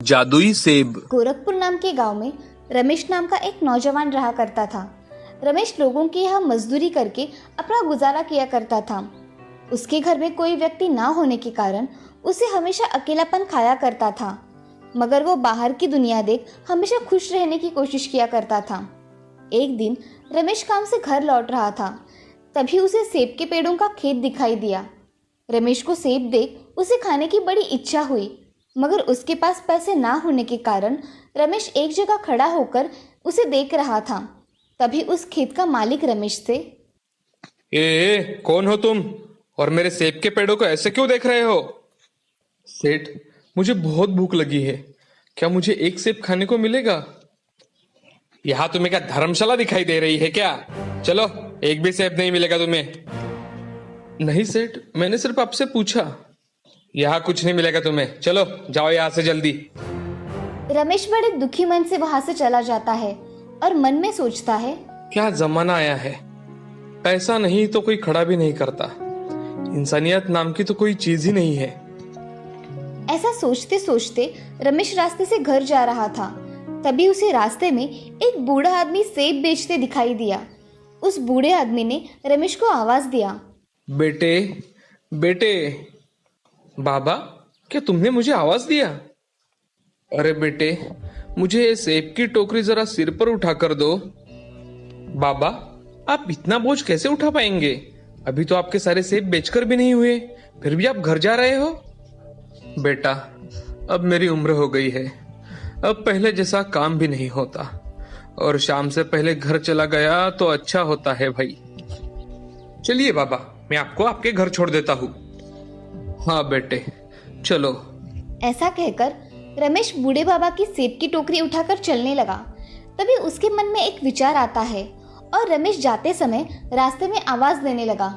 जादुई सेब। गोरखपुर नाम के गांव में रमेश नाम का एक नौजवान रहा करता था। रमेश लोगों के यहाँ मजदूरी करके अपना गुजारा किया करता था। उसके घर में कोई व्यक्ति ना होने के कारण उसे हमेशा अकेलापन खाया करता था, मगर वो बाहर की दुनिया देख हमेशा खुश रहने की कोशिश किया करता था। एक दिन रमेश काम से घर लौट रहा था, तभी उसे सेब के पेड़ों का खेत दिखाई दिया। रमेश को सेब देख उसे खाने की बड़ी इच्छा हुई, मगर उसके पास पैसे ना होने के कारण रमेश एक जगह खड़ा होकर उसे देख रहा था। तभी उस खेत का मालिक रमेश से, कौन हो तुम और मेरे सेब के पेड़ों को ऐसे क्यों देख रहे हो? सेठ, मुझे बहुत भूख लगी है, क्या मुझे एक सेब खाने को मिलेगा? यहाँ तुम्हें क्या धर्मशाला दिखाई दे रही है क्या? चलो, एक भी सेब नहीं मिलेगा तुम्हें। नहीं सेठ, मैंने सिर्फ आपसे पूछा। यहाँ कुछ नहीं मिलेगा तुम्हें, चलो जाओ यहाँ से जल्दी। रमेश बड़े दुखी मन से वहां से चला जाता है और मन में सोचता है, क्या जमाना आया है, पैसा नहीं तो कोई खड़ा भी नहीं करता, इंसानियत नाम की तो कोई चीज ही नहीं है। ऐसा सोचते सोचते रमेश रास्ते से घर जा रहा था। तभी उसे रास्ते में एक बूढ़ा आदमी सेब बेचते दिखाई दिया। उस बूढ़े आदमी ने रमेश को आवाज दिया, बेटे, बेटे। बाबा, क्या तुमने मुझे आवाज दिया? अरे बेटे, मुझे ये सेब की टोकरी जरा सिर पर उठा कर दो। बाबा, आप इतना बोझ कैसे उठा पाएंगे? अभी तो आपके सारे सेब बेचकर भी नहीं हुए, फिर भी आप घर जा रहे हो। बेटा, अब मेरी उम्र हो गई है, अब पहले जैसा काम भी नहीं होता, और शाम से पहले घर चला गया तो अच्छा होता है भाई। चलिए बाबा, मैं आपको आपके घर छोड़ देता हूँ। हाँ बेटे, चलो। ऐसा कहकर रमेश बूढ़े बाबा की सेब की टोकरी उठाकर चलने लगा। तभी उसके मन में एक विचार आता है और रमेश जाते समय रास्ते में आवाज देने लगा,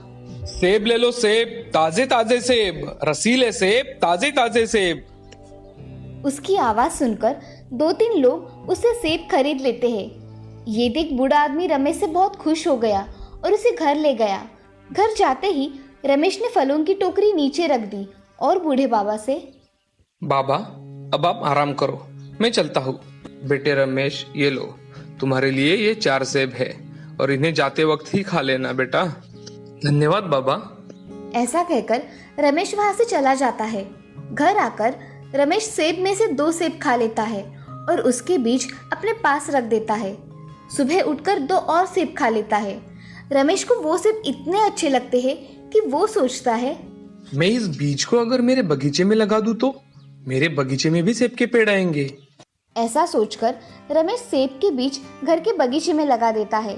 सेब ले लो सेब, ताजे ताजे सेब, रसीले सेब, ताजे ताजे सेब। उसकी आवाज सुनकर 2-3 लोग उससे सेब खरीद लेते हैं। ये देख बूढ़ा आदमी रमेश से बहुत खुश हो गया और उसे घर ले गया। घर जाते ही रमेश ने फलों की टोकरी नीचे रख दी और बूढ़े बाबा से, बाबा, अब आप आराम करो, मैं चलता हूँ। बेटे रमेश, ये लो, तुम्हारे लिए ये 4 सेब है और इन्हें जाते वक्त ही खा लेना बेटा। धन्यवाद बाबा। ऐसा कहकर रमेश वहां से चला जाता है। घर आकर रमेश सेब में से 2 सेब खा लेता है और उसके बीज अपने पास रख देता है। सुबह उठकर 2 और सेब खा लेता है। रमेश को वो सेब इतने अच्छे लगते हैं कि वो सोचता है, मैं इस बीज को अगर मेरे बगीचे में लगा दूं तो मेरे बगीचे में भी सेब के पेड़ आएंगे। ऐसा सोचकर रमेश सेब के बीज घर के बगीचे में लगा देता है।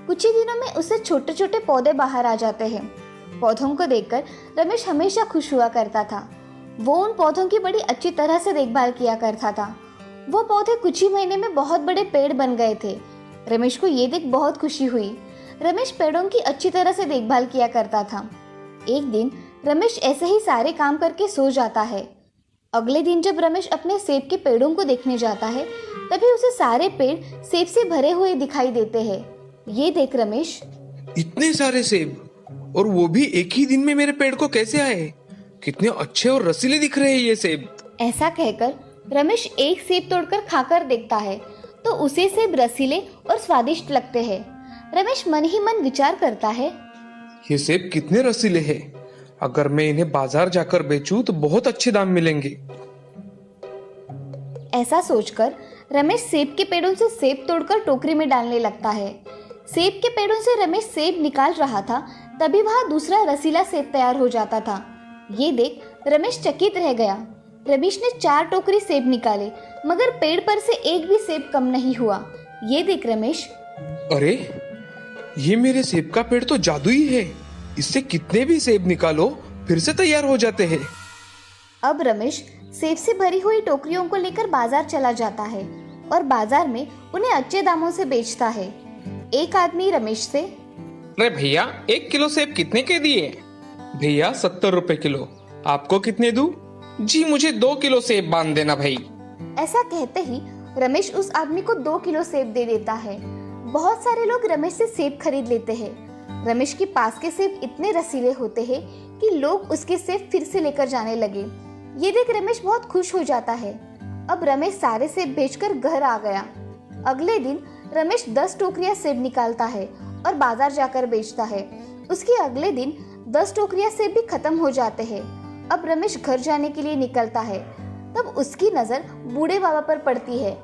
कुछ ही दिनों में उससे छोटे छोटे पौधे बाहर आ जाते हैं। पौधों को देखकर रमेश हमेशा खुश हुआ करता था। वो उन पौधों की बड़ी अच्छी तरह से देखभाल किया करता था। वो पौधे कुछ ही महीने में बहुत बड़े पेड़ बन गए थे। रमेश को ये देख बहुत खुशी हुई। रमेश पेड़ों की अच्छी तरह से देखभाल किया करता था। एक दिन रमेश ऐसे ही सारे काम करके सो जाता है। अगले दिन जब रमेश अपने सेब के पेड़ों को देखने जाता है, तभी उसे सारे पेड़ सेब से भरे हुए दिखाई देते हैं। ये देख रमेश, इतने सारे सेब, और वो भी एक ही दिन में मेरे पेड़ को कैसे आए? कितने अच्छे और रसीले दिख रहे हैं ये सेब। ऐसा कहकर रमेश एक सेब तोड़कर खाकर देखता है तो उसे सेब रसीले और स्वादिष्ट लगते हैं। रमेश मन ही मन विचार करता है, ये सेब कितने रसीले हैं, अगर मैं इन्हें बाजार जाकर बेचूं तो बहुत अच्छे दाम मिलेंगे। ऐसा सोचकर रमेश सेब के पेड़ों से सेब तोड़कर टोकरी में डालने लगता है। सेब के पेड़ों से रमेश सेब निकाल रहा था, तभी वहां दूसरा रसीला सेब तैयार हो जाता था। ये देख रमेश चकित रह गया। रमेश ने 4 टोकरी सेब निकाले, मगर पेड़ पर से एक भी सेब कम नहीं हुआ। ये देख रमेश, अरे, ये मेरे सेब का पेड़ तो जादुई है, इससे कितने भी सेब निकालो फिर से तैयार हो जाते हैं। अब रमेश सेब से भरी हुई टोकरियों को लेकर बाजार चला जाता है और बाजार में उन्हें अच्छे दामों से बेचता है। एक आदमी रमेश से, अरे भैया, 1 किलो सेब कितने के दिए? भैया 70 रुपए किलो। आपको कितने दूं? जी मुझे 2 किलो सेब बांध देना भाई। ऐसा कहते ही रमेश उस आदमी को 2 किलो सेब दे देता है। बहुत सारे लोग रमेश से सेब खरीद लेते हैं। रमेश के पास के सेब इतने रसीले होते हैं कि लोग उसके सेब फिर से लेकर जाने लगे। ये देख रमेश बहुत खुश हो जाता है अब रमेश सारे सेब बेचकर घर आ गया। अगले दिन रमेश 10 टोकरियां सेब निकालता है और बाजार जाकर बेचता है। उसके अगले दिन 10 टोकरियां सेब भी खत्म हो जाते हैं। अब रमेश घर जाने के लिए निकलता है। तब उसकी नजर बूढ़े बाबा पर पड़ती है।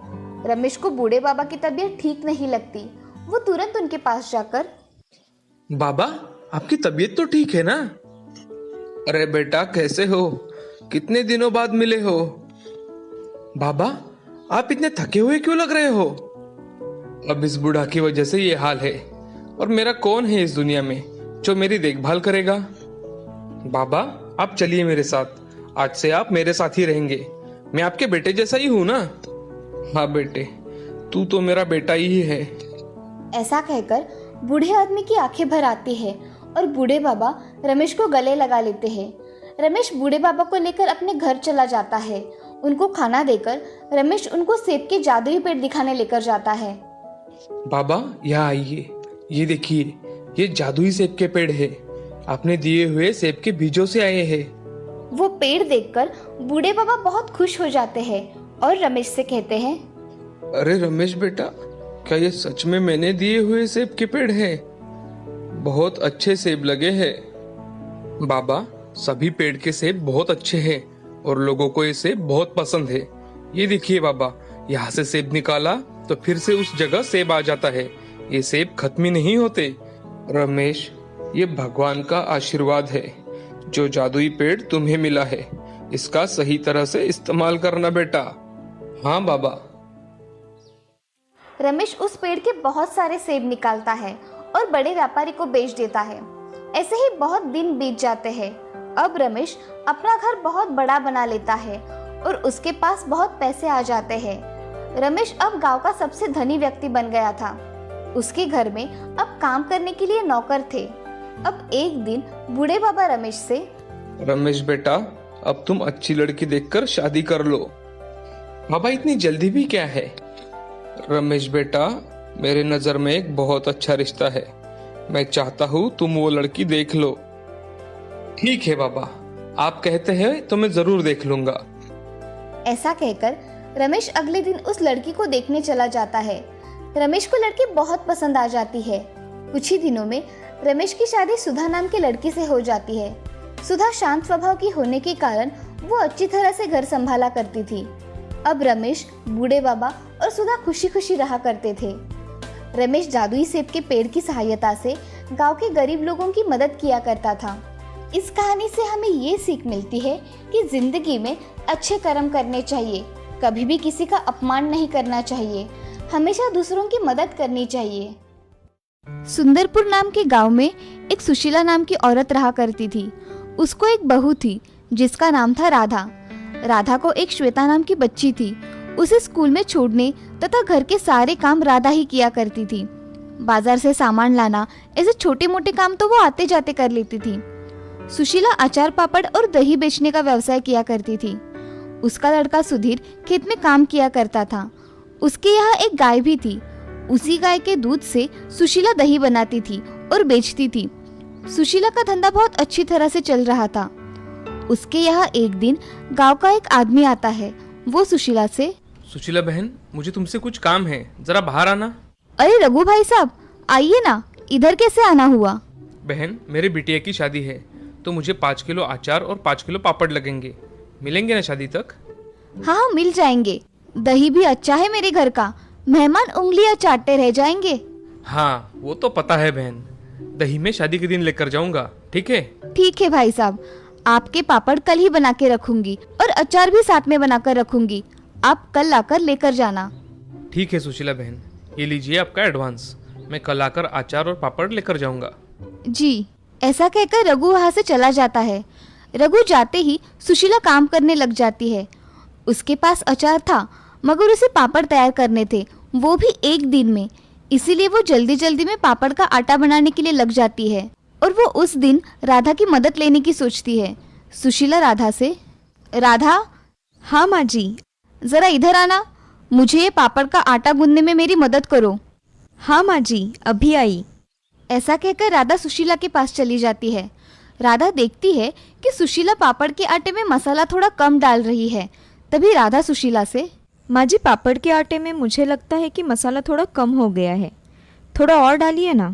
रमेश को बूढ़े बाबा की तबीयत ठीक नहीं लगती। वो तुरंत उनके पास जाकर, बाबा, आपकी तबीयत तो ठीक है ना? अरे बेटा, कैसे हो? कितने दिनों बाद मिले हो? बाबा, आप इतने थके हुए क्यों लग रहे हो? अब इस बूढ़ा की वजह से ये हाल है, और मेरा कौन है इस दुनिया में जो मेरी देखभाल करेगा? बाबा, आप चलिए मेरे साथ। आज से आप मेरे साथ ही रहेंगे। मैं आपके बेटे जैसा ही हूं ना? हाँ बेटे, तू तो मेरा बेटा ही है। ऐसा कहकर बूढ़े आदमी की आंखें भर आती है और बूढ़े बाबा रमेश को गले लगा लेते हैं। रमेश बूढ़े बाबा को लेकर अपने घर चला जाता है। उनको खाना देकर रमेश उनको सेब के जादुई पेड़ दिखाने लेकर जाता है। बाबा, यहाँ आइए। ये देखिए, ये जादुई सेब के पेड़ है। आपने दिए हुए सेब के बीजों से आए हैं। वो पेड़ देखकर बूढ़े बाबा बहुत खुश हो जाते हैं और रमेश से कहते हैं, अरे रमेश बेटा, क्या ये सच में मैंने दिए हुए सेब के पेड़ हैं? बहुत अच्छे सेब लगे हैं। बाबा, सभी पेड़ के सेब बहुत अच्छे हैं और लोगों को ये सेब बहुत पसंद है। ये देखिए बाबा, यहाँ से सेब निकाला तो फिर से उस जगह सेब आ जाता है। ये सेब खत्म ही नहीं होते। रमेश, ये भगवान का आशीर्वाद है। जो जादुई पेड़ तुम्हें मिला है, इसका सही तरह से इस्तेमाल करना बेटा। हाँ बाबा। रमेश उस पेड़ के बहुत सारे सेब निकालता है और बड़े व्यापारी को बेच देता है। ऐसे ही बहुत दिन बीत जाते हैं। अब रमेश अपना घर बहुत बड़ा बना लेता है और उसके पास बहुत पैसे आ जाते हैं। रमेश अब गांव का सबसे धनी व्यक्ति बन गया था। उसके घर में अब काम करने के लिए नौकर थे। अब एक दिन बूढ़े बाबा रमेश से, रमेश बेटा, अब तुम अच्छी लड़की देखकर शादी कर लो। बाबा, इतनी जल्दी भी क्या है? रमेश बेटा, मेरे नजर में एक बहुत अच्छा रिश्ता है। मैं चाहता हूँ तुम वो लड़की देख लो। ठीक है बाबा, आप कहते हैं तो मैं जरूर देख लूंगा। ऐसा कहकर रमेश अगले दिन उस लड़की को देखने चला जाता है। रमेश को लड़की बहुत पसंद आ जाती है। कुछ ही दिनों में रमेश की शादी सुधा नाम की लड़की से हो जाती है। सुधा शांत स्वभाव की होने के कारण वो अच्छी तरह से घर संभाला करती थी। अब रमेश, बूढ़े बाबा और सुधा खुशी खुशी रहा करते थे। रमेश जादुई सेब के पेड़ की सहायता से गांव के गरीब लोगों की मदद किया करता था। इस कहानी से हमें ये सीख मिलती है कि जिंदगी में अच्छे कर्म करने चाहिए, कभी भी किसी का अपमान नहीं करना चाहिए, हमेशा दूसरों की मदद करनी चाहिए। सुंदरपुर नाम के गांव में एक सुशीला नाम की औरत रहा करती थी। उसको एक बहू थी जिसका नाम था राधा। राधा को एक श्वेता नाम की बच्ची थी। उसे स्कूल में छोड़ने तथा घर के सारे काम राधा ही किया करती थी। बाजार से सामान लाना, ऐसे छोटे मोटे काम तो वो आते जाते कर लेती थी। सुशीला अचार पापड़ और दही बेचने का व्यवसाय किया करती थी। उसका लड़का सुधीर खेत में काम किया करता था। उसके यहाँ एक गाय भी थी। उसी गाय के दूध से सुशीला दही बनाती थी और बेचती थी। सुशीला का धंधा बहुत अच्छी तरह से चल रहा था। उसके यहाँ एक दिन गांव का एक आदमी आता है। वो सुशीला से, सुशीला बहन, मुझे तुमसे कुछ काम है, जरा बाहर आना। अरे रघु भाई साहब, आइए ना, इधर कैसे आना हुआ? बहन, मेरे बिटिया की शादी है तो मुझे 5 किलो अचार और 5 किलो पापड़ लगेंगे। मिलेंगे ना शादी तक? हाँ, मिल जाएंगे। दही भी अच्छा है मेरे घर का, मेहमान उंगलियां चाटते रह जाएंगे। हाँ, वो तो पता है बहन। दही में शादी के दिन लेकर जाऊंगा, ठीक है? ठीक है भाई साहब, आपके पापड़ कल ही बना के रखूंगी और अचार भी साथ में बनाकर रखूंगी। आप कल आकर लेकर जाना। ठीक है सुशीला बहन, ये लीजिए आपका एडवांस। मैं कल आकर अचार और पापड़ लेकर जाऊंगा। जी। ऐसा कहकर रघु वहाँ से चला जाता है। रघु जाते ही सुशीला काम करने लग जाती है। उसके पास अचार था मगर उसे पापड़ तैयार करने थे, वो भी एक दिन में। इसीलिए वो जल्दी जल्दी में पापड़ का आटा बनाने के लिए लग जाती है और वो उस दिन राधा की मदद लेने की सोचती है। सुशीला राधा से, राधा। हाँ माँ जी। जरा इधर आना, मुझे ये पापड़ का आटा गूंदने में मेरी मदद करो। हाँ माँ जी, अभी आई। ऐसा कहकर राधा सुशीला के पास चली जाती है। राधा देखती है कि सुशीला पापड़ के आटे में मसाला थोड़ा कम डाल रही है, तभी राधा सुशीला से, माँ जी, पापड़ के आटे में मुझे लगता है कि मसाला थोड़ा कम हो गया है, थोड़ा और डालिए ना।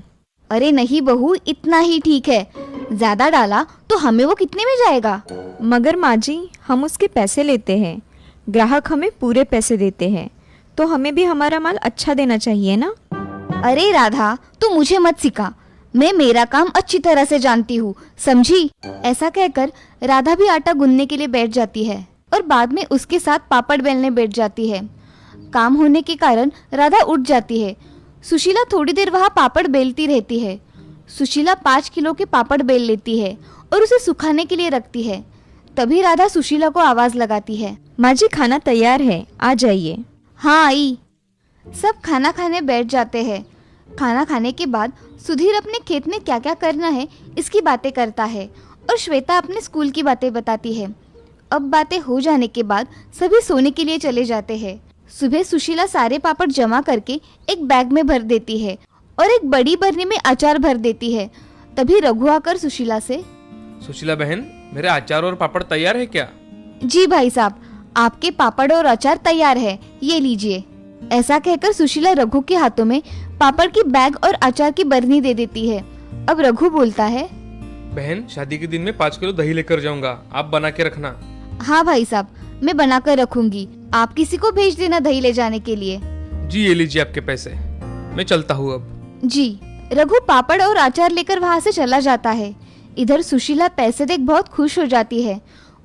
अरे नहीं बहू, इतना ही ठीक है, ज्यादा डाला तो हमें वो कितने में जाएगा? मगर माँ जी, हम उसके पैसे लेते हैं, ग्राहक हमें पूरे पैसे देते हैं, तो हमें भी हमारा माल अच्छा देना चाहिए ना। अरे राधा, तू मुझे मत सिखा, मैं मेरा काम अच्छी तरह से जानती हूँ, समझी? ऐसा कहकर राधा भी आटा गूंदने के लिए बैठ जाती है और बाद में उसके साथ पापड़ बेलने बैठ जाती है। काम होने के कारण राधा उठ जाती है। सुशीला थोड़ी देर वहाँ पापड़ बेलती रहती है। सुशीला 5 किलो के पापड़ बेल लेती है और उसे सुखाने के लिए रखती है। तभी राधा सुशीला को आवाज लगाती है, माँ जी, खाना तैयार है, आ जाइए। हाँ आई। सब खाना खाने बैठ जाते हैं। खाना खाने के बाद सुधीर अपने खेत में क्या क्या करना है इसकी बातें करता है और श्वेता अपने स्कूल की बातें बताती है। अब बातें हो जाने के बाद सभी सोने के लिए चले जाते हैं। सुबह सुशीला सारे पापड़ जमा करके एक बैग में भर देती है और एक बड़ी बरनी में अचार भर देती है। तभी रघु आकर सुशीला से, सुशीला बहन, मेरे अचार और पापड़ तैयार है क्या? जी भाई साहब, आपके पापड़ और अचार तैयार है, ये लीजिए। ऐसा कहकर सुशीला रघु के हाथों में पापड़ की बैग और अचार की बरनी दे देती है। अब रघु बोलता है, बहन, शादी के दिन में 5 किलो दही लेकर जाऊंगा, आप बना के रखना। हाँ भाई साहब, मैं बना कर रखूंगी, आप किसी को भेज देना दही ले जाने के लिए। जी, ये लीजिए आपके पैसे, मैं चलता हूँ अब। जी। रघु पापड़ और अचार लेकर वहाँ से चला जाता है। इधर सुशीला पैसे देख बहुत खुश हो जाती है।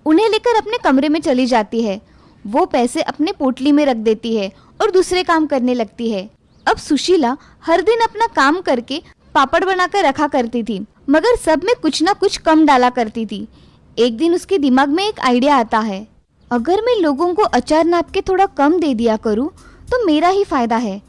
उन्हें लेकर अपने कमरे में चली जाती है। वो पैसे अपने पोटली में रख देती है और दूसरे काम करने लगती है। अब सुशीला हर दिन अपना काम करके पापड़ बनाकर रखा करती थी, मगर सब में कुछ ना कुछ कम डाला करती थी। एक दिन उसके दिमाग में एक आइडिया आता है, अगर मैं लोगों को अचार नाप के थोड़ा कम दे दिया करूं तो मेरा ही फायदा है,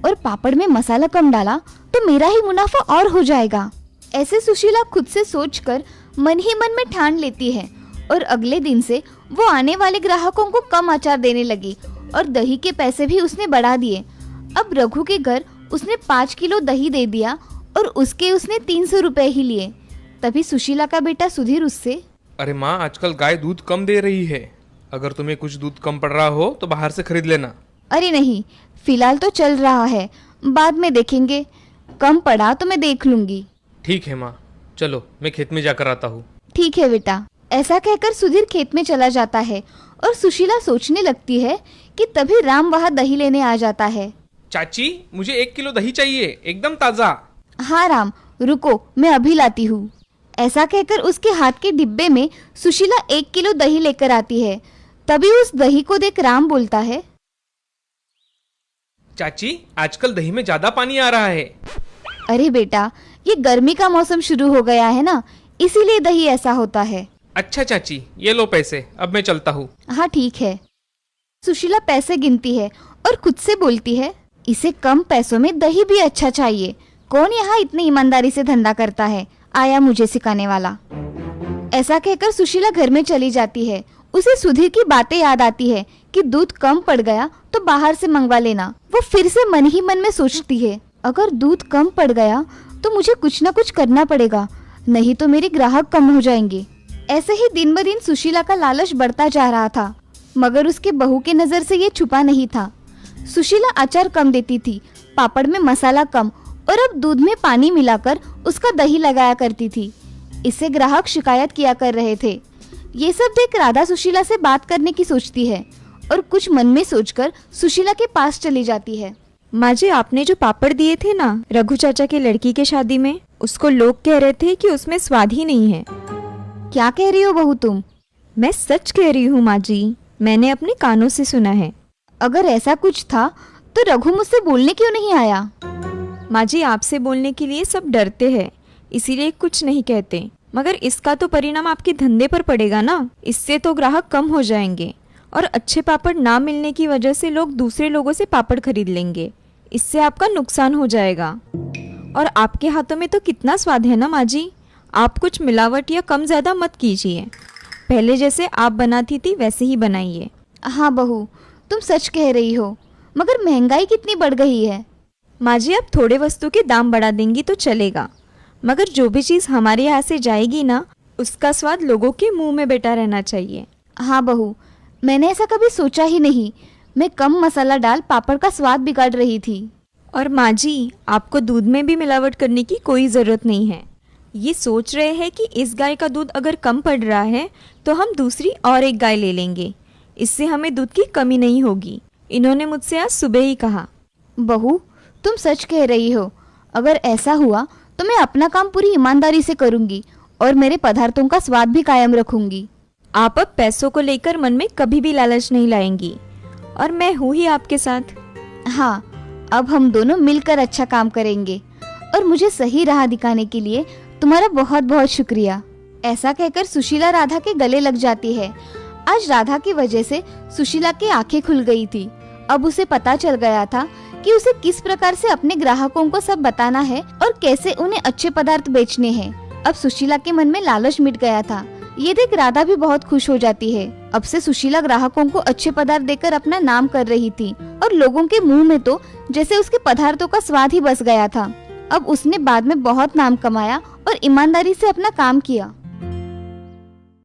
और पापड़ में मसाला कम डाला तो मेरा ही मुनाफा और हो जाएगा। ऐसे सुशीला खुद से सोचकर मन ही मन में ठान लेती है और अगले दिन से वो आने वाले ग्राहकों को कम अचार देने लगी और दही के पैसे भी उसने बढ़ा दिए। अब रघु के घर उसने 5 किलो दही दे दिया और उसने 300 रुपए ही लिए। तभी सुशीला का बेटा सुधीर उससे, अरे माँ, आजकल गाय दूध कम दे रही है, अगर तुम्हें कुछ दूध कम पड़ रहा हो तो बाहर से खरीद लेना। अरे नहीं, फिलहाल तो चल रहा है, बाद में देखेंगे, कम पड़ा तो मैं देख लूंगी। ठीक है माँ, चलो मैं खेत में जाकर आता हूँ। ठीक है बेटा। ऐसा कहकर सुधीर खेत में चला जाता है और सुशीला सोचने लगती है कि तभी राम वहाँ दही लेने आ जाता है। चाची, मुझे 1 किलो दही चाहिए, एकदम ताजा। हाँ राम, रुको, मैं अभी लाती हूँ। ऐसा कहकर उसके हाथ के डिब्बे में सुशीला 1 किलो दही लेकर आती है। तभी उस दही को देख राम बोलता है, चाची, आजकल दही में ज्यादा पानी आ रहा है। अरे बेटा, ये गर्मी का मौसम शुरू हो गया है ना, इसीलिए दही ऐसा होता है। अच्छा चाची, ये लो पैसे, अब मैं चलता हूँ। हाँ ठीक है। सुशीला पैसे गिनती है और खुद से बोलती है, इसे कम पैसों में दही भी अच्छा चाहिए। कौन यहाँ इतनी ईमानदारी से धंधा करता है, आया मुझे सिखाने वाला। ऐसा कहकर सुशीला घर में चली जाती है। उसे सुधीर की बातें याद आती है कि दूध कम पड़ गया तो बाहर से मंगवा लेना। वो फिर से मन ही मन में सोचती है, अगर दूध कम पड़ गया तो मुझे कुछ ना कुछ करना पड़ेगा, नहीं तो मेरे ग्राहक कम हो जाएंगे। ऐसे ही दिन ब दिन सुशीला का लालच बढ़ता जा रहा था, मगर उसके बहू के नजर से ये छुपा नहीं था। सुशीला अचार कम देती थी, पापड़ में मसाला कम और अब दूध में पानी मिलाकर उसका दही लगाया करती थी। इससे ग्राहक शिकायत किया कर रहे थे। ये सब देख राधा सुशीला से बात करने की सोचती है और कुछ मन में सोचकर सुशीला के पास चली जाती है। माँ जी, आपने जो पापड़ दिए थे ना रघु चाचा की लड़की के शादी में, उसको लोग कह रहे थे कि उसमें स्वाद ही नहीं है। क्या कह रही हो बहू तुम? मैं सच कह रही हूँ माँ जी, मैंने अपने कानों से सुना है। अगर ऐसा कुछ था तो रघु मुझसे बोलने क्यों नहीं आया? माँ जी, आपसे बोलने के लिए सब डरते हैं, इसीलिए कुछ नहीं कहते। मगर इसका तो परिणाम आपके धंधे पर पड़ेगा ना। इससे तो ग्राहक कम हो जाएंगे और अच्छे पापड़ ना मिलने की वजह से लोग दूसरे लोगों से पापड़ खरीद लेंगे। इससे आपका नुकसान हो जाएगा। और आपके हाथों में तो कितना स्वाद है ना माँ जी, आप कुछ मिलावट या कम ज़्यादा मत कीजिए। पहले जैसे आप बनाती थी वैसे ही बनाइए। हाँ बहू, तुम सच कह रही हो, मगर महंगाई कितनी बढ़ गई है। माँ जी, आप थोड़े वस्तु के दाम बढ़ा देंगी तो चलेगा, मगर जो भी चीज़ हमारे यहाँ से जाएगी ना, उसका स्वाद लोगों के मुंह में बैठा रहना चाहिए। हाँ बहू, मैंने ऐसा कभी सोचा ही नहीं। मैं कम मसाला डाल पापड़ का स्वाद बिगाड़ रही थी। और माँ जी, आपको दूध में भी मिलावट करने की कोई ज़रूरत नहीं है। ये सोच रहे हैं कि इस गाय का दूध अगर कम पड़ रहा है तो हम दूसरी और एक गाय ले लेंगे, इससे हमें दूध की कमी नहीं होगी। इन्होंने मुझसे आज सुबह ही कहा। बहू, तुम सच कह रही हो। अगर ऐसा हुआ तो मैं अपना काम पूरी ईमानदारी से करूंगी और मेरे पदार्थों का स्वाद भी कायम रखूंगी। आप अब पैसों को लेकर मन में कभी भी लालच नहीं लाएंगी और मैं हूँ ही आपके साथ। हाँ, अब हम दोनों मिलकर अच्छा काम करेंगे और मुझे सही राह दिखाने के लिए तुम्हारा बहुत बहुत शुक्रिया। ऐसा कहकर सुशीला राधा के गले लग जाती है। आज राधा की वजह से सुशीला की आंखें खुल गई थी। अब उसे पता चल गया था कि उसे किस प्रकार से अपने ग्राहकों को सब बताना है और कैसे उन्हें अच्छे पदार्थ बेचने हैं। अब सुशीला के मन में लालच मिट गया था। ये देख राधा भी बहुत खुश हो जाती है। अब से सुशीला ग्राहकों को अच्छे पदार्थ देकर अपना नाम कर रही थी और लोगों के मुंह में तो जैसे उसके पदार्थों का स्वाद ही बस गया था। अब उसने बाद में बहुत नाम कमाया और ईमानदारी से अपना काम किया।